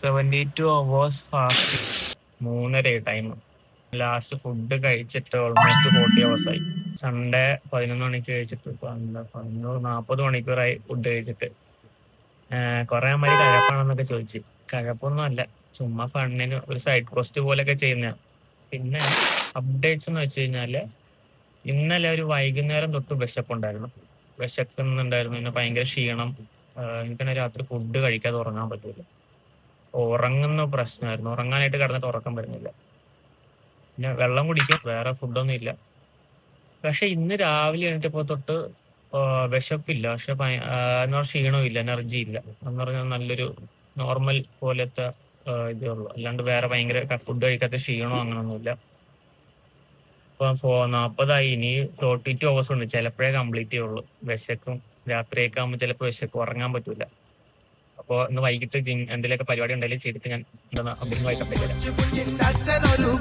72 hours fasting, 3:30 time. Last food കഴിച്ചിട്ട് almost 40 hours ആയി. Sunday 11 മണിക്ക് കഴിച്ചിട്ട് 40 മണിക്കൂറായി ഫുഡ് കഴിച്ചിട്ട്. കുറെ അമ്മര് കഴപ്പാണെന്നൊക്കെ ചോദിച്ചു. കഴപ്പൊന്നും അല്ല, ചുമ്മാ ഫണ്ണിന് ഒരു സൈഡ് ക്വസ്റ്റ് പോലെയൊക്കെ ചെയ്യുന്ന. പിന്നെ അപ്ഡേറ്റ്സ് എന്ന് വെച്ച് കഴിഞ്ഞാല് ഇന്നലെ ഒരു വൈകുന്നേരം തൊട്ട് വിശപ്പുണ്ടായിരുന്നു, വിശക്കുന്നുണ്ടായിരുന്നു. പിന്നെ ഭയങ്കര ക്ഷീണം. എനിക്കാണെങ്കിൽ രാത്രി ഫുഡ് കഴിക്കാതെ ഉറങ്ങാൻ പറ്റൂല. ഉറങ്ങുന്ന പ്രശ്നമായിരുന്നു, ഉറങ്ങാനായിട്ട് കിടന്നിട്ട് ഉറക്കം വരുന്നില്ല. പിന്നെ വെള്ളം കുടിക്കും, വേറെ ഫുഡൊന്നും ഇല്ല. പക്ഷെ ഇന്ന് രാവിലെ എണീറ്റപ്പോ തൊട്ട് വിശപ്പില്ല, പക്ഷെ എന്ന് പറഞ്ഞാൽ ക്ഷീണവും ഇല്ല, എനർജി ഇല്ല എന്ന് പറഞ്ഞാൽ നല്ലൊരു നോർമൽ പോലത്തെ ഇതേ ഉള്ളൂ. അല്ലാണ്ട് വേറെ ഭയങ്കര ഫുഡ് കഴിക്കാത്ത ക്ഷീണോ അങ്ങനൊന്നുമില്ല. ഇപ്പൊ 40 ഇനി 32 hours ഉണ്ട്, ചിലപ്പോഴേ കംപ്ലീറ്റ് ചെയ്യുള്ളൂ. വിശക്കും, രാത്രിയൊക്കെ ആകുമ്പോൾ ചിലപ്പോൾ വിശക്കും, ഉറങ്ങാൻ പറ്റൂല. അപ്പോൾ ഇന്ന് വൈകിട്ട് എന്തെങ്കിലുമൊക്കെ പരിപാടി ഉണ്ടെങ്കിലും ചെയ്തിട്ട് ഞാൻ അഭിമുഖമായിട്ട് അപ്ഡേറ്റ് തരാം.